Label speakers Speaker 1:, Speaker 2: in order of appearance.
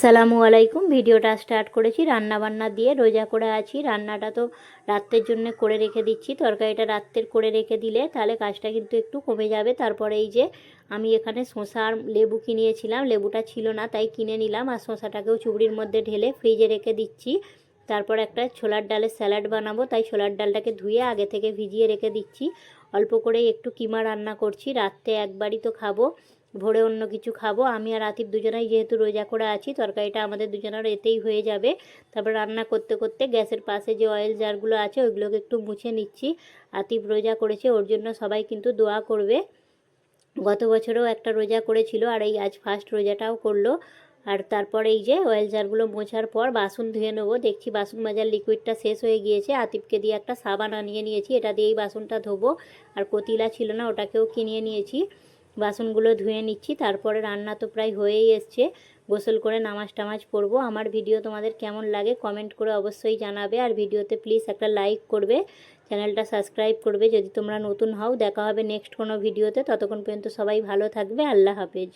Speaker 1: আসসালামু আলাইকুম। ভিডিওটা স্টার্ট করেছি রান্না বান্না দিয়ে। রোজা করে আছি, রান্নাটা তো রাত্রের জন্য করে রেখে দিচ্ছি। তরকারিটা রাত্রের করে রেখে দিলে তাহলে কাজটা কিন্তু একটু কমে যাবে। তারপরে এই যে আমি এখানে শসা আর লেবু কিনিয়েছিলাম, লেবুটা ছিল না তাই কিনে নিলাম, আর শসাটাকেও চুবড়ির মধ্যে ঢেলে ফ্রিজে রেখে দিচ্ছি। তারপর একটা ছোলার ডালের স্যালাড বানাবো, তাই ছোলার ডালটাকে ধুয়ে আগে থেকে ভিজিয়ে রেখে দিচ্ছি। অল্প করে একটু কিমা রান্না করছি, রাত্রে একবারই তো খাবো, ভোরে অন্য কিছু খাবো। আমি আর আতিফ দুজনেই যেহেতু রোজা করে আছি, তরকারিটা আমাদের দুজনের এতেই হয়ে যাবে। তারপর রান্না করতে করতে গ্যাসের পাশে যে অয়েল জারগুলো আছে ওইগুলোকে একটু মুছে নিচ্ছি। আতিফ রোজা করেছে, ওর জন্য সবাই কিন্তু দোয়া করবে। গত বছরেও একটা রোজা করেছিল, আর এই আজ ফার্স্ট রোজাটাও করলো। আর তারপর এই যে অয়েল জারগুলো মোছার পর বাসন ধুয়ে নেবো। দেখছি বাসন মাজার লিকুইডটা শেষ হয়ে গিয়েছে, আতিফকে দিয়ে একটা সাবান আনিয়ে নিয়েছি, এটা দিয়েই বাসনটা ধোবো। আর কতিলা ছিল না, ওটাকেও কিনিয়ে নিয়েছি। বাসনগুলো ধুয়ে নিচ্ছি। তারপরে রান্না তো প্রায় হয়েই এসছে, গোসল করে নামাজ টামাজ পড়বো। আমার ভিডিও তোমাদের কেমন লাগে কমেন্ট করে অবশ্যই জানাবে, আর ভিডিওতে প্লিজ একটা লাইক করবে, চ্যানেলটা সাবস্ক্রাইব করবে যদি তোমরা নতুন হও। দেখা হবে নেক্সট কোনো ভিডিওতে, ততক্ষণ পর্যন্ত সবাই ভালো থাকবে। আল্লাহ হাফেজ।